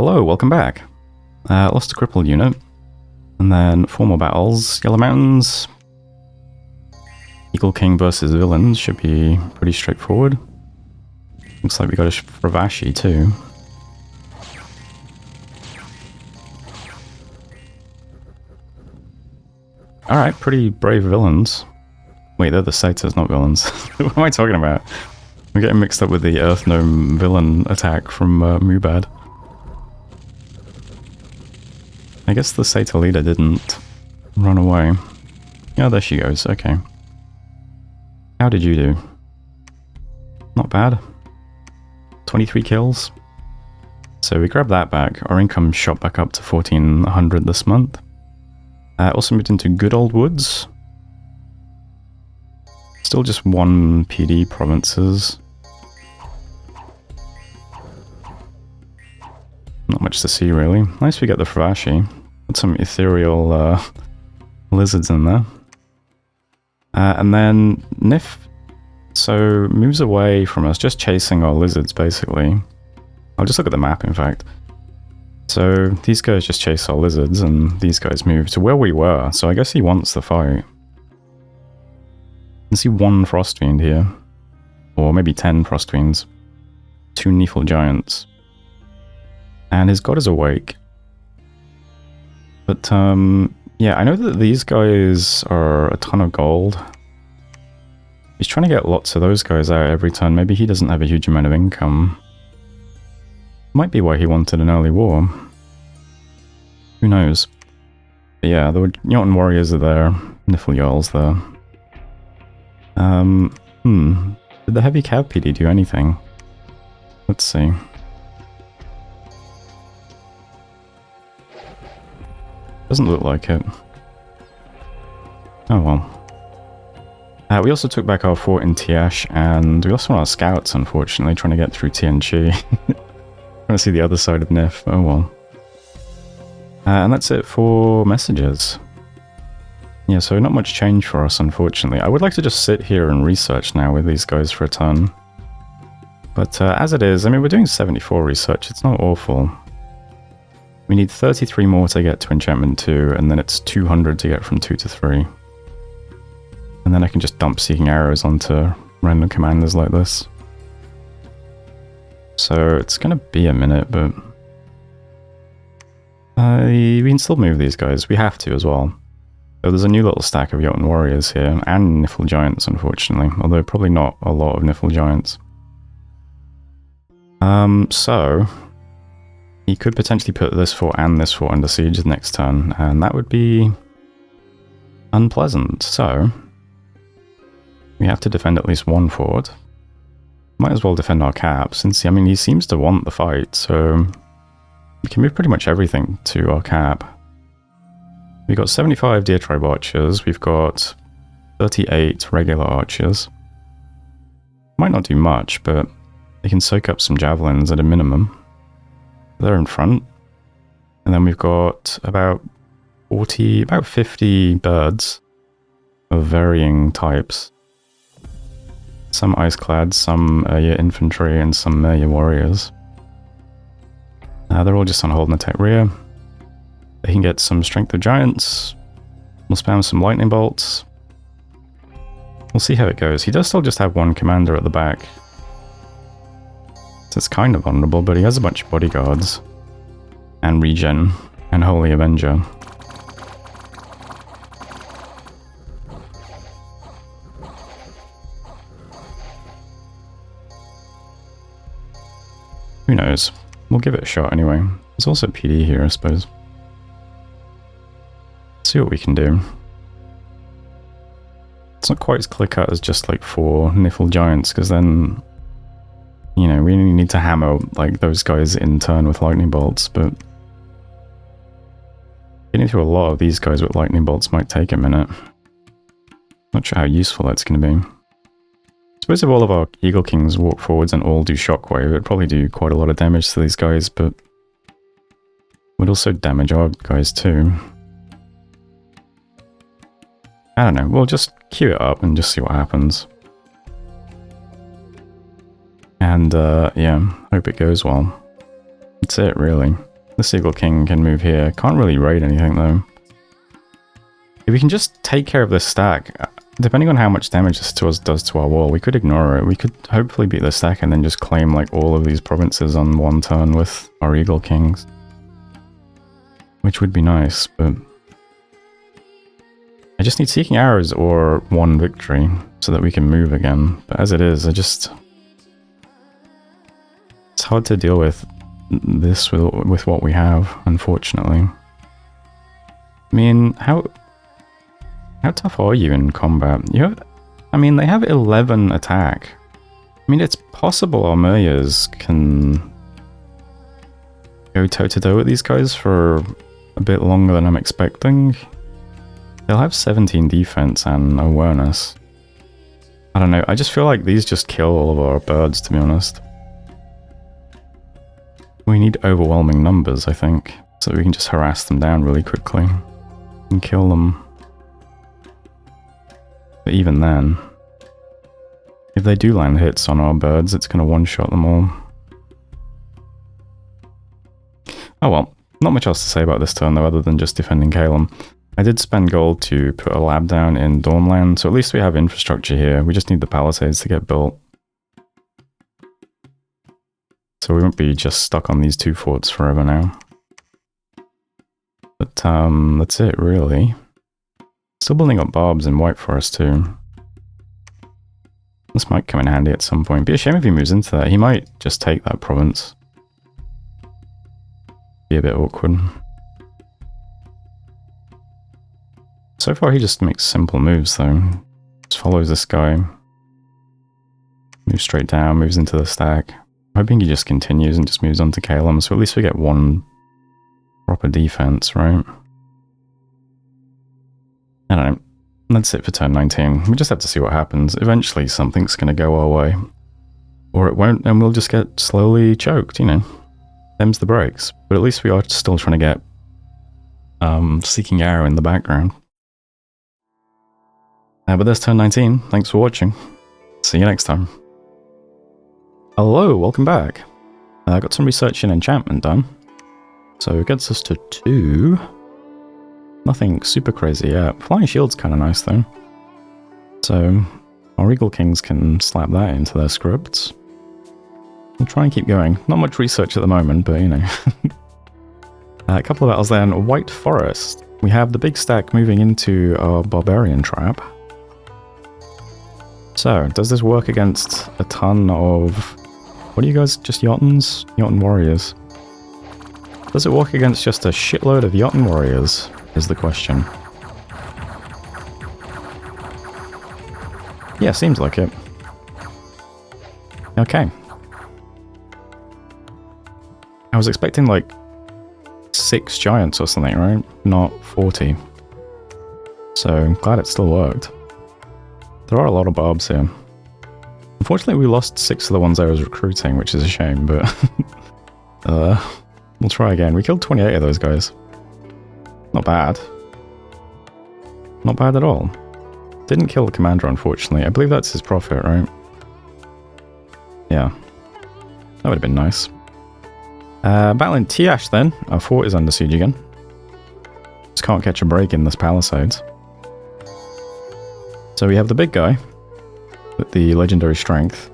Hello, welcome back. Lost a crippled unit. And then 4 more battles. Yellow Mountains. Eagle King versus villains should be pretty straightforward. Looks like we got a Fravashi too. Alright, pretty brave villains. Wait, they're the satyrs, not villains. What am I talking about? I'm getting mixed up with the Earth Gnome villain attack from Mubad. I guess the satyr leader didn't run away. Oh, there she goes, okay. How did you do? Not bad. 23 kills. So we grabbed that back. Our income shot back up to 1400 this month. Also moved into Good Old Woods. Still just 1 PD provinces. Not much to see really. Nice we get the Fravashi. Got some ethereal lizards in there. And then Nif, so moves away from us, just chasing our lizards basically. I'll just look at the map in fact. So these guys just chase our lizards and these guys move to where we were, so I guess he wants the fight. I see 1 Frost Fiend here. Or maybe 10 Frost Fiends. 2 Nephil Giants. And his god is awake. But yeah, I know that these guys are a ton of gold. He's trying to get lots of those guys out every turn. Maybe he doesn't have a huge amount of income. Might be why he wanted an early war. Who knows? But yeah, the Jotun warriors are there. Nephil Jarls there. Did the heavy cav PD do anything? Let's see. Doesn't look like it. Oh well. We also took back our fort in Tiash, and we lost one of our scouts, unfortunately, trying to get through Tianchi. Trying to see the other side of Nif. Oh well. And that's it for messages. Yeah, so not much change for us, unfortunately. I would like to just sit here and research now with these guys for a turn. But as it is, I mean, we're doing 74 research. It's not awful. We need 33 more to get to Enchantment 2, and then it's 200 to get from 2 to 3. And then I can just dump Seeking Arrows onto random commanders like this. So it's going to be a minute, but... we can still move these guys. We have to as well. So there's a new little stack of Jotun warriors here, and Nephil Giants, unfortunately. Although probably not a lot of Nephil Giants. So... he could potentially put this fort and this fort under siege the next turn, and that would be unpleasant. So we have to defend at least 1 fort. Might as well defend our cap, since, I mean, he seems to want the fight, so we can move pretty much everything to our cap. We've got 75 Deer Tribe archers, we've got 38 regular archers. Might not do much, but they can soak up some javelins at a minimum. They're in front. And then we've got about 50 birds of varying types. Some ice-clad, some your infantry, and some your warriors. They're all just on hold and attack rear. They can get some Strength of Giants. We'll spam some lightning bolts. We'll see how it goes. He does still just have 1 commander at the back. So it's kind of vulnerable, but he has a bunch of bodyguards. And regen. And Holy Avenger. Who knows? We'll give it a shot anyway. There's also PD here, I suppose. See what we can do. It's not quite as clear-cut as just like 4 Nephil Giants, because then... you know, we only need to hammer, like, those guys in turn with lightning bolts, but... getting through a lot of these guys with lightning bolts might take a minute. Not sure how useful that's going to be. I suppose if all of our Eagle Kings walk forwards and all do Shockwave, it'd probably do quite a lot of damage to these guys, but... would also damage our guys too. I don't know, we'll just queue it up and just see what happens. And, yeah, hope it goes well. That's it, really. The Seagull King can move here. Can't really raid anything though. If we can just take care of this stack, depending on how much damage this does to our wall, we could ignore it. We could hopefully beat the stack and then just claim like all of these provinces on one turn with our Eagle Kings. Which would be nice, but I just need Seeking Arrows or one victory so that we can move again. But as it is, it's hard to deal with this with what we have, unfortunately. I mean, how tough are you in combat? I mean, they have 11 attack. I mean, it's possible our Murrias can go toe-to-toe with these guys for a bit longer than I'm expecting. They'll have 17 defense and awareness. I don't know, I just feel like these just kill all of our birds, to be honest. We need overwhelming numbers, I think, so we can just harass them down really quickly and kill them. But even then, if they do land hits on our birds, it's going to one-shot them all. Oh well, not much else to say about this turn though, other than just defending Caelum. I did spend gold to put a lab down in Dawnland, so at least we have infrastructure here. We just need the palisades to get built. So we won't be just stuck on these two forts forever now. But that's it really. Still building up barbs in White Forest too. This might come in handy at some point. Be a shame if he moves into that. He might just take that province. Be a bit awkward. So far he just makes simple moves though. Just follows this guy. Moves straight down, moves into the stack. I'm hoping he just continues and just moves on to Caelum, so at least we get one proper defense, right? I don't know. That's it for turn 19. We just have to see what happens. Eventually something's going to go our way. Or it won't, and we'll just get slowly choked, you know. Them's the breaks. But at least we are still trying to get Seeking Arrow in the background. But that's turn 19. Thanks for watching. See you next time. Hello, welcome back. I got some research in enchantment done. So it gets us to 2. Nothing super crazy yet. Flying Shield's kind of nice though. So our Eagle Kings can slap that into their scripts. We'll try and keep going. Not much research at the moment, but you know. A couple of battles then. White Forest. We have the big stack moving into our Barbarian trap. So, does this work against a ton of... What are you guys? Just Jotuns? Jotun warriors. Does it work against just a shitload of Jotun warriors? Is the question. Yeah, seems like it. Okay. I was expecting like 6 giants or something, right? Not 40. So I'm glad it still worked. There are a lot of barbs here. Unfortunately, we lost 6 of the ones I was recruiting, which is a shame, but we'll try again. We killed 28 of those guys. Not bad. Not bad at all. Didn't kill the commander, unfortunately. I believe that's his profit, right? Yeah. That would have been nice. Battle in Tiash then. Our fort is under siege again. Just can't catch a break in this palisades. So we have the big guy with the legendary strength.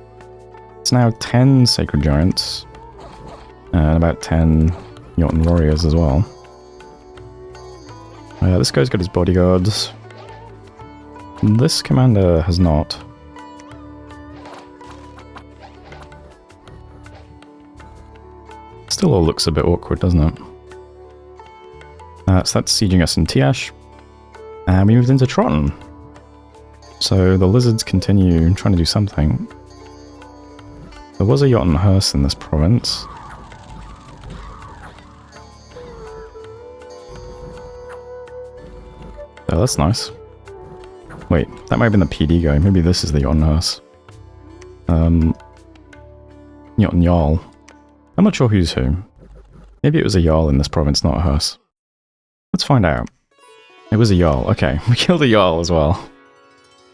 It's now 10 sacred giants and about 10 Jotun warriors as well. This guy's got his bodyguards. This commander has not. Still all looks a bit awkward, doesn't it? So that's sieging us in Tiash. And we moved into Trotton. So the lizards continue trying to do something. There was a Jotun hearse in this province. Oh, that's nice. Wait, that might have been the PD guy. Maybe this is the Jotun hearse. Jotun Jarl. I'm not sure who's who. Maybe it was a Jarl in this province, not a hearse. Let's find out. It was a Jarl. Okay, we killed a Jarl as well.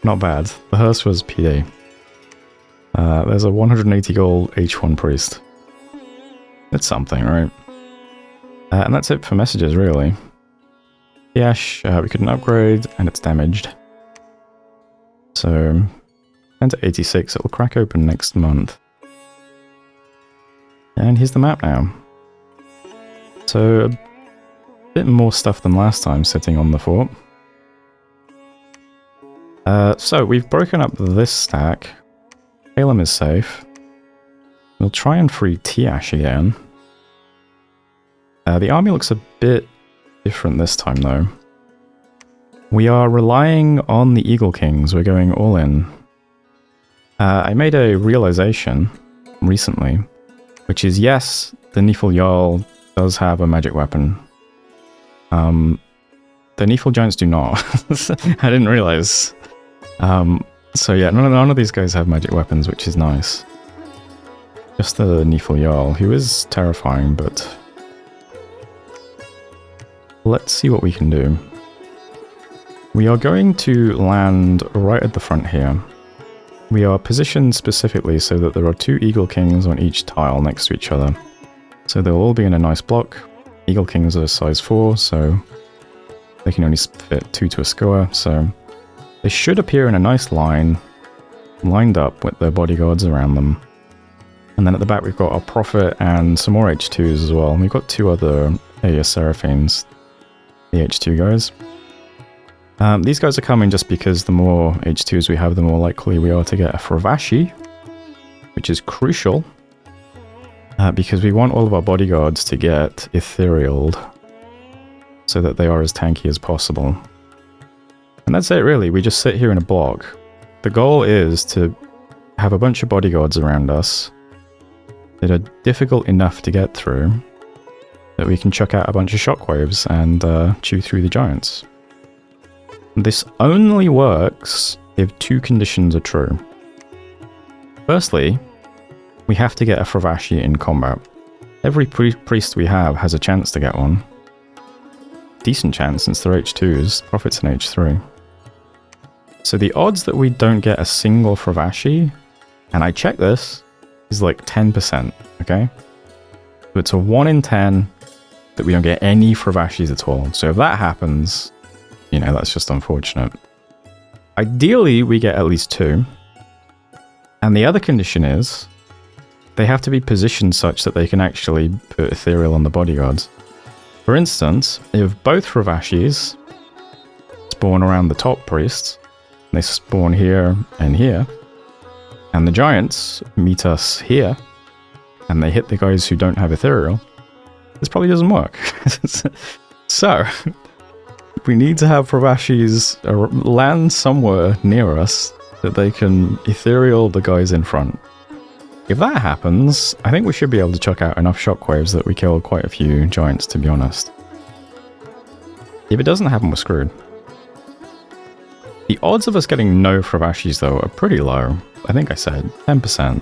Not bad. The hearse was PD. There's a 180 gold H1 priest. It's something, right? And that's it for messages, really. Tiash, we couldn't upgrade, and it's damaged. So, 10 to 86, it will crack open next month. And here's the map now. So, a bit more stuff than last time sitting on the fort. So, we've broken up this stack. Caelum is safe. We'll try and free Tiash again. The army looks a bit different this time, though. We are relying on the Eagle Kings. We're going all in. I made a realization recently, which is, yes, the Nifl Jarl does have a magic weapon. The Nifl Giants do not. I didn't realize. So yeah, none of these guys have magic weapons, which is nice. Just the Nifl Jarl, who is terrifying, but... let's see what we can do. We are going to land right at the front here. We are positioned specifically so that there are 2 Eagle Kings on each tile next to each other. So they'll all be in a nice block. Eagle Kings are size 4, so they can only fit 2 to a score, so they should appear in a nice line, lined up with their bodyguards around them. And then at the back we've got our Prophet and some more H2s as well. And we've got 2 other Aeus Seraphines, the H2 guys. These guys are coming just because the more H2s we have, the more likely we are to get a Fravashi, which is crucial, because we want all of our bodyguards to get etherealed so that they are as tanky as possible. And that's it, really. We just sit here in a block. The goal is to have a bunch of bodyguards around us that are difficult enough to get through that we can chuck out a bunch of shockwaves and chew through the giants. This only works if 2 conditions are true. Firstly, we have to get a Fravashi in combat. Every priest we have has a chance to get one. Decent chance since they're H2s, Prophet's an H3. So the odds that we don't get a single Fravashi, and I checked this, is like 10%, okay? So it's a 1 in 10 that we don't get any Fravashis at all. So if that happens, you know, that's just unfortunate. Ideally, we get at least 2. And the other condition is they have to be positioned such that they can actually put ethereal on the bodyguards. For instance, if both Fravashis spawn around the top priests, they spawn here, and the giants meet us here, and they hit the guys who don't have ethereal, this probably doesn't work. So, we need to have Fravashis land somewhere near us that they can ethereal the guys in front. If that happens, I think we should be able to chuck out enough shockwaves that we kill quite a few giants, to be honest. If it doesn't happen, we're screwed. The odds of us getting no Fravashis, though, are pretty low. I think I said 10%.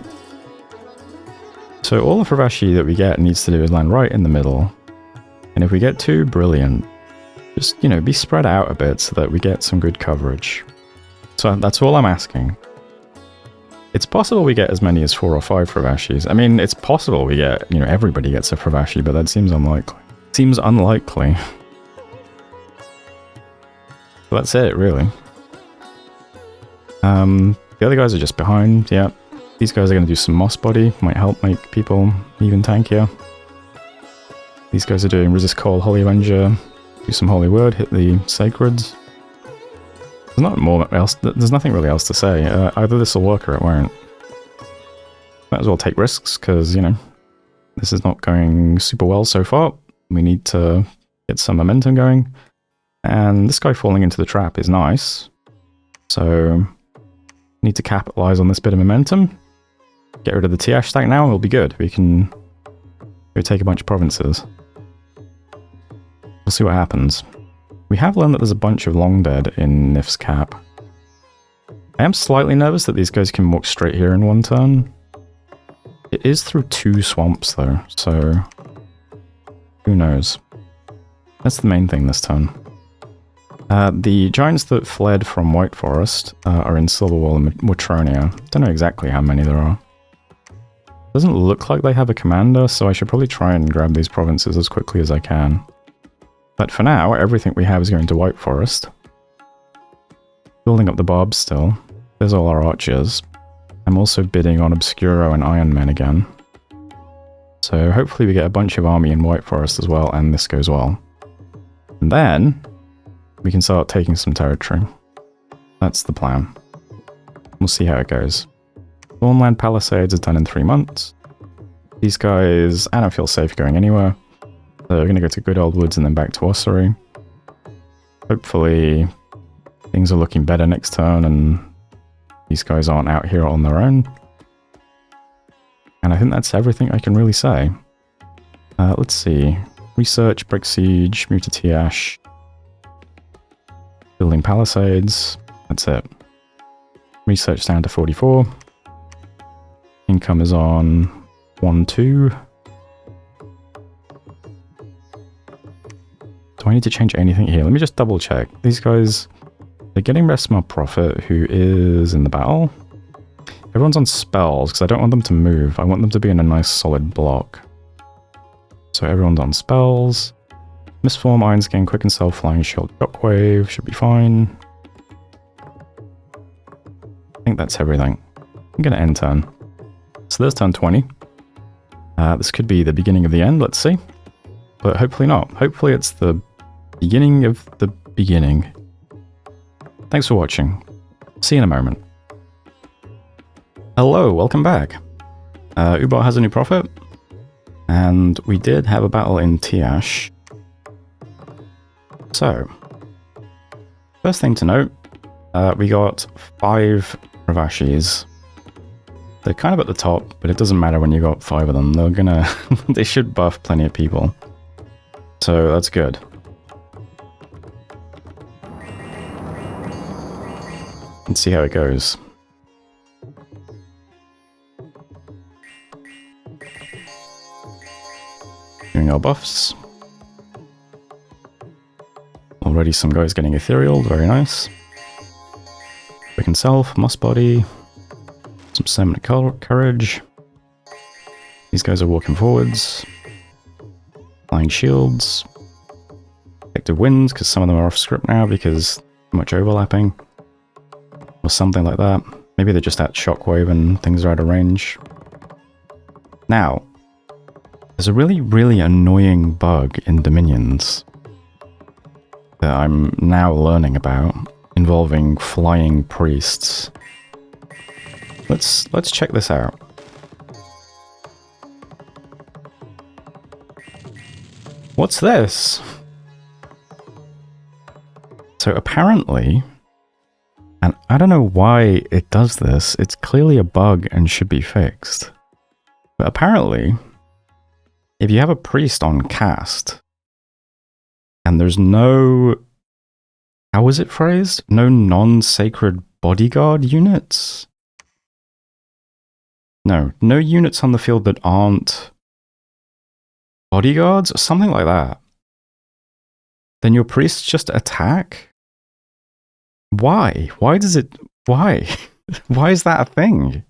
So all the Fravashi that we get needs to do is land right in the middle. And if we get 2, brilliant. Just, you know, be spread out a bit so that we get some good coverage. So that's all I'm asking. It's possible we get as many as 4 or 5 Fravashis. I mean, it's possible we get, you know, everybody gets a Fravashi, but that seems unlikely. Seems unlikely. So that's it, really. The other guys are just behind, yeah. These guys are going to do some Moss Body, might help make people even tankier. These guys are doing Resist Call, Holy Avenger, do some Holy Word, hit the Sacreds. There's nothing really else to say. Either this will work or it won't. Might as well take risks, because, you know, this is not going super well so far. We need to get some momentum going. And this guy falling into the trap is nice. So, need to capitalize on this bit of momentum. Get rid of the Tiash stack now and we'll be good. We can go take a bunch of provinces. We'll see what happens. We have learned that there's a bunch of long dead in Nif's cap. I am slightly nervous that these guys can walk straight here in one turn. It is through 2 swamps though, so who knows. That's the main thing this turn. The giants that fled from White Forest are in Silverwall and Watronia. Don't know exactly how many there are. Doesn't look like they have a commander, so I should probably try and grab these provinces as quickly as I can. But for now, everything we have is going to White Forest. Building up the barbs still. There's all our archers. I'm also bidding on Obscuro and Iron Men again. So hopefully we get a bunch of army in White Forest as well, and this goes well. And then we can start taking some territory. That's the plan. We'll see how it goes. Thornland Palisades is done in 3 months. These guys, I don't feel safe going anywhere. So we're going to go to Good Old Woods and then back to Ossuary. Hopefully things are looking better next turn and these guys aren't out here on their own. And I think that's everything I can really say. Let's see. Research, Brick Siege, move to Tiash. Building Palisades. That's it. Research down to 44. Income is on 1-2. Do I need to change anything here? Let me just double check. These guys, they're getting Resma Prophet, who is in the battle. Everyone's on spells, because I don't want them to move. I want them to be in a nice solid block. So everyone's on spells. Misform, Iron Skin, Quick and Self, Flying Shield, Shockwave, should be fine. I think that's everything. I'm going to end turn. So there's turn 20. This could be the beginning of the end, let's see. But hopefully not. Hopefully it's the beginning of the beginning. Thanks for watching. See you in a moment. Hello, welcome back. Ubot has a new prophet. And we did have a battle in Tiash. So, first thing to note, we got 5 Ravashis. They're kind of at the top, but it doesn't matter when you got 5 of them. They're gonna... they should buff plenty of people. So that's good. Let's see how it goes. Doing our buffs. Already some guys getting ethereal, very nice. Quick and Self, Moss Body. Some Semitic Courage. These guys are walking forwards. Flying Shields. Effective Winds, because some of them are off script now because too much overlapping. Or something like that. Maybe they're just at Shockwave and things are out of range. Now, there's a really, really annoying bug in Dominions that I'm now learning about, involving flying priests. Let's check this out. What's this? So apparently, and I don't know why it does this, it's clearly a bug and should be fixed. But apparently, if you have a priest on cast, and there's no... how was it phrased? No non-sacred bodyguard units? No units on the field that aren't bodyguards? Something like that. Then your priests just attack? Why? Why does it... why? Why is that a thing?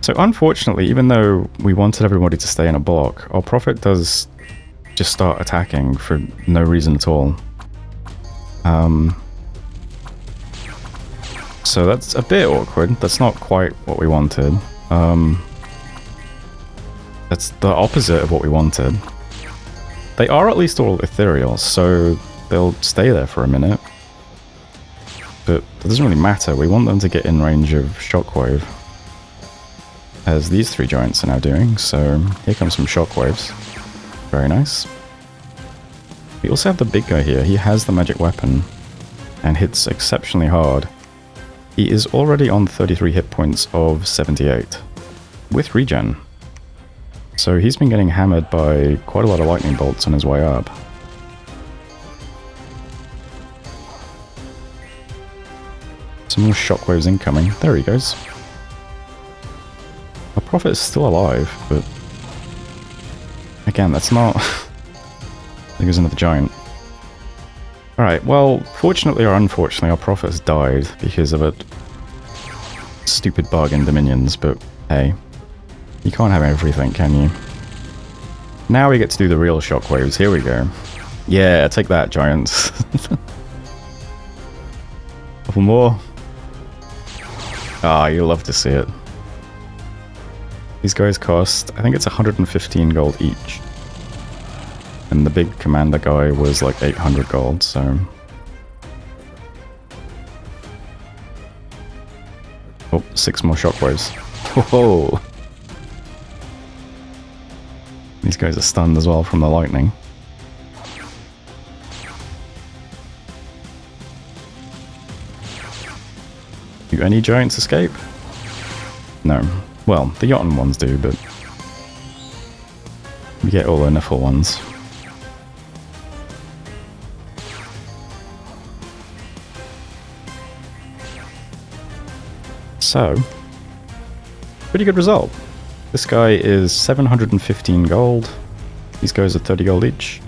So unfortunately, even though we wanted everybody to stay in a block, our prophet does just start attacking for no reason at all. So that's a bit awkward. That's not quite what we wanted. That's the opposite of what we wanted. They are at least all ethereal, so they'll stay there for a minute. But it doesn't really matter. We want them to get in range of Shockwave, as these 3 giants are now doing. So here comes some Shockwaves. Very nice. We also have the big guy here. He has the magic weapon and hits exceptionally hard. He is already on 33 hit points of 78 with regen. So he's been getting hammered by quite a lot of lightning bolts on his way up. Some more shockwaves incoming. There he goes. Our prophet is still alive, but again, that's not... There goes another giant. Alright, well, fortunately or unfortunately, our prophet has died because of a stupid bug in Dominions, but hey. You can't have everything, can you? Now we get to do the real shockwaves. Here we go. Yeah, take that, giants. Couple more. Ah, you love to see it. These guys cost, I think it's 115 gold each. And the big commander guy was like 800 gold, so... Oh, 6 more shockwaves. Whoa! These guys are stunned as well from the lightning. Do any giants escape? No. Well, the Jotun ones do, but... we get all the Niffle ones. So, pretty good result. This guy is 715 gold. These guys are 30 gold each.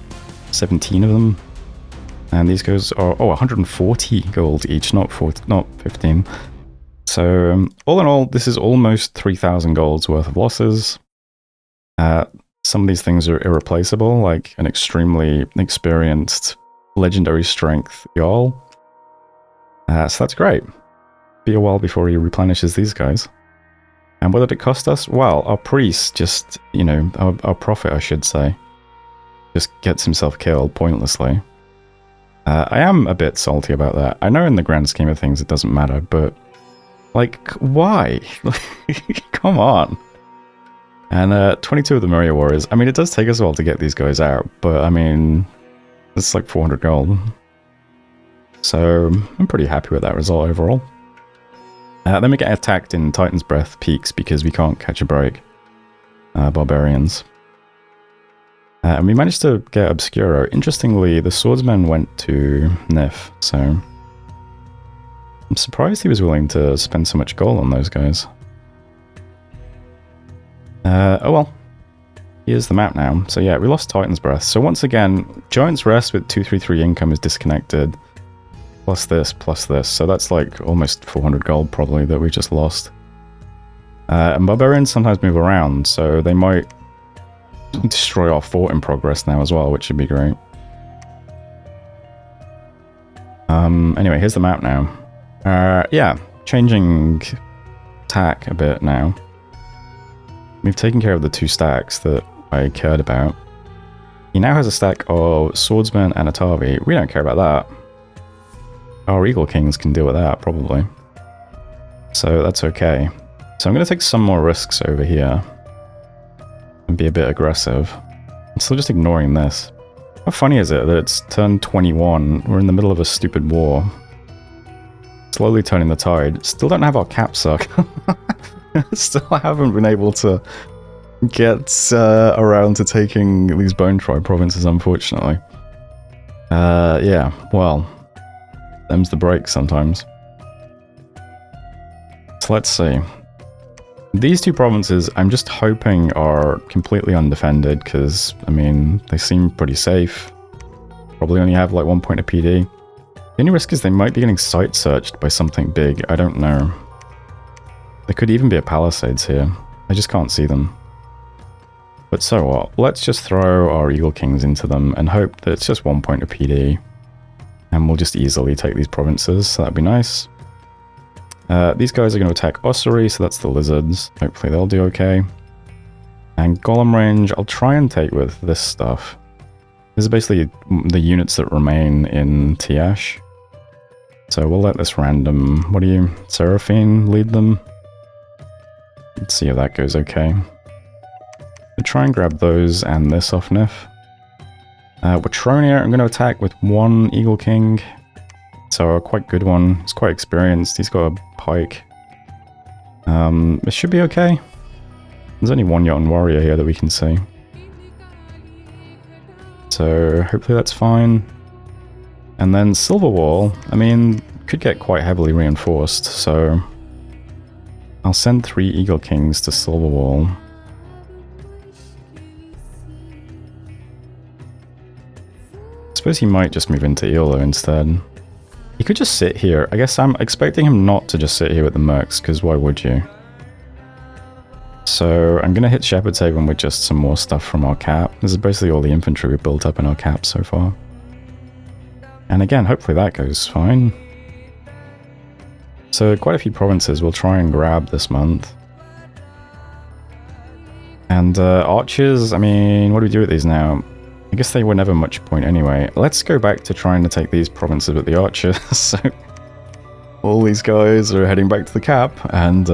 17 of them. And these guys are, 140 gold each, not 15. So, all in all, this is almost 3,000 golds worth of losses. Some of these things are irreplaceable, like an extremely experienced legendary strength Jarl. So that's great. Be a while before he replenishes these guys. And what did it cost us? Well, our priest just, you know, our prophet, I should say, just gets himself killed pointlessly. I am a bit salty about that. I know in the grand scheme of things it doesn't matter, but, like, why? Come on. And 22 of the Warrior Warriors. I mean, it does take us a while to get these guys out, but, I mean, it's like 400 gold. So, I'm pretty happy with that result overall. Then we get attacked in Titan's Breath peaks because we can't catch a break. Barbarians. And we managed to get Obscuro. Interestingly, the swordsman went to Nif, so... I'm surprised he was willing to spend so much gold on those guys. Oh well. Here's the map now. So yeah, we lost Titan's Breath. So once again, Giant's Rest with 233 income is disconnected. Plus this, plus this. So that's like almost 400 gold probably that we just lost. And Barbarians sometimes move around, so they might destroy our fort in progress now as well, which would be great. Anyway, here's the map now. Yeah, changing tack a bit now. We've taken care of the 2 stacks that I cared about. He now has a stack of Swordsman and Atavi. We don't care about that. Our Eagle Kings can deal with that, probably. So that's okay. So I'm going to take some more risks over here. And be a bit aggressive. I'm still just ignoring this. How funny is it that it's turn 21, we're in the middle of a stupid war. Slowly turning the tide. Still don't have our cap suck. Still haven't been able to get around to taking these Bone Tribe provinces, unfortunately. Yeah, well... them's the break sometimes. So let's see. These 2 provinces, I'm just hoping are completely undefended, because, I mean, they seem pretty safe. Probably only have like 1 point of PD. The only risk is they might be getting site searched by something big, I don't know. There could even be a Palisades here. I just can't see them. But so what, let's just throw our Eagle Kings into them and hope that it's just 1 point of PD. And we'll just easily take these provinces, so that'd be nice. These guys are going to attack Ossuary, so that's the lizards. Hopefully they'll do okay. And Golem range, I'll try and take with this stuff. This is basically the units that remain in Tiash. So we'll let this random, what are you, Seraphine lead them? Let's see if that goes okay. We'll try and grab those and this off Nif. Watronia, I'm going to attack with 1 Eagle King. So a quite good one. He's quite experienced. He's got a pike. It should be okay. There's only 1 Jotun warrior here that we can see. So hopefully that's fine. And then Silver Wall, I mean, could get quite heavily reinforced. So I'll send 3 Eagle Kings to Silver Wall. I suppose he might just move into Eolo instead. He could just sit here. I guess I'm expecting him not to just sit here with the mercs, because why would you? So I'm going to hit Shepherd's Haven with just some more stuff from our cap. This is basically all the infantry we've built up in our cap so far. And again, hopefully that goes fine. So quite a few provinces we'll try and grab this month. And archers, I mean, what do we do with these now? I guess they were never much point anyway. Let's go back to trying to take these provinces with the archers. So all these guys are heading back to the cap, and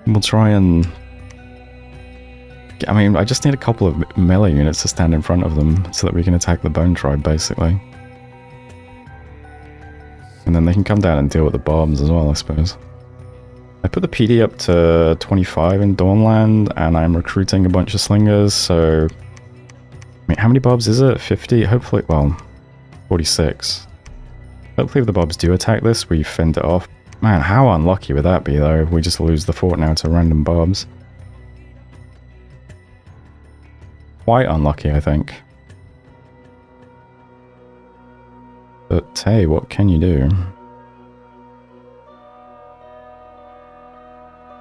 we'll try and... I mean, I just need a couple of melee units to stand in front of them so that we can attack the Bone Tribe, basically. And then they can come down and deal with the bombs as well, I suppose. I put the PD up to 25 in Dawnland, and I'm recruiting a bunch of slingers, so... I mean, how many bobs is it? 50? Hopefully, well, 46. Hopefully if the bobs do attack this, we fend it off. Man, how unlucky would that be, though, if we just lose the fort now to random bobs? Quite unlucky, I think. But hey, what can you do?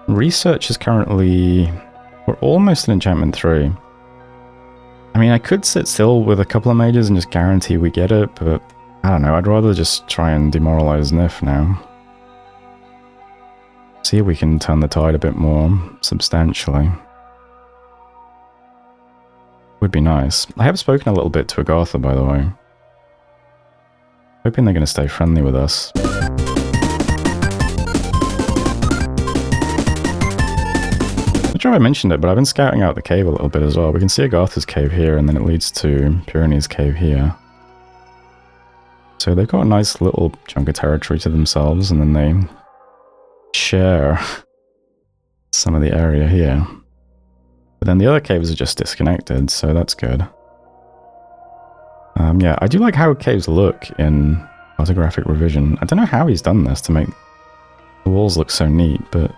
Research is currently... we're almost in enchantment 3. I mean, I could sit still with a couple of mages and just guarantee we get it, but I don't know, I'd rather just try and demoralize Nif now. See if we can turn the tide a bit more substantially. Would be nice. I have spoken a little bit to Agartha, by the way. Hoping they're going to stay friendly with us. I'm not sure if I mentioned it, but I've been scouting out the cave a little bit as well. We can see Agartha's cave here, and then it leads to Pyrenees cave here. So they've got a nice little chunk of territory to themselves, and then they share some of the area here. But then the other caves are just disconnected, so that's good. Yeah, I do like how caves look in Cartographic Revision. I don't know how he's done this to make the walls look so neat, but...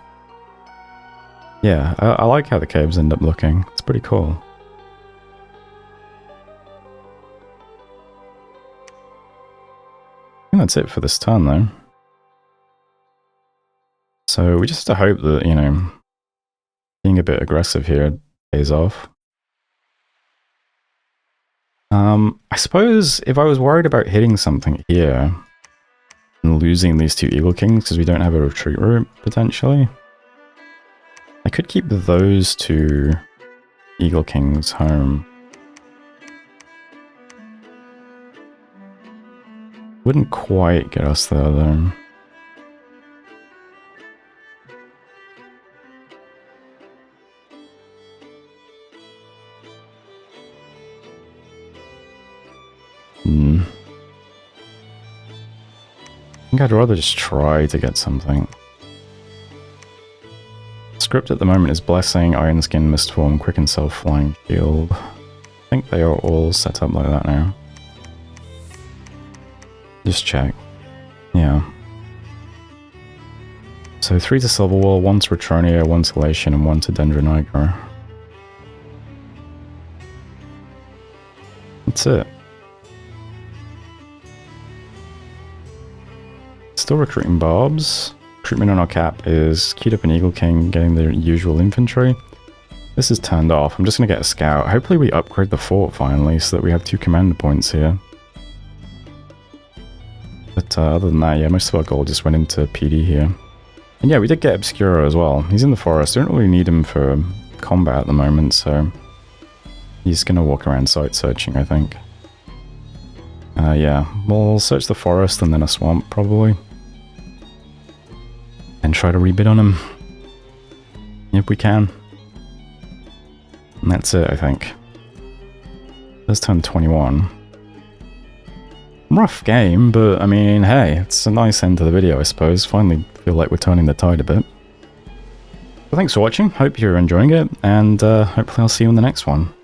yeah, I like how the caves end up looking. It's pretty cool. I think that's it for this turn, though. So we just have to hope that, you know, being a bit aggressive here pays off. I suppose if I was worried about hitting something here and losing these two Eagle Kings because we don't have a retreat route, potentially, I could keep those two Eagle Kings home. Wouldn't quite get us there, though. I think I'd rather just try to get something. Script at the moment is Blessing, Iron Skin, Mistform, Quicken Self, Flying Shield. I think they are all set up like that now. Just check. Yeah. So 3 to Silverwall, 1 to Retronia, 1 to Latian, and 1 to Dendronigra. That's it. Still recruiting Bobs. Recruitment on our cap is queued up an Eagle King, getting the usual infantry. This is turned off. I'm just going to get a scout. Hopefully we upgrade the fort finally so that we have 2 commander points here. But other than that, yeah, most of our gold just went into PD here. And yeah, we did get Obscura as well. He's in the forest. Don't really need him for combat at the moment, so he's going to walk around site searching, I think. Yeah, we'll search the forest and then a swamp, probably. And try to rebid on him. If we can. And that's it, I think. Let's turn 21. Rough game, but I mean, hey, it's a nice end to the video, I suppose. Finally feel like we're turning the tide a bit. Well, thanks for watching. Hope you're enjoying it, and hopefully I'll see you in the next one.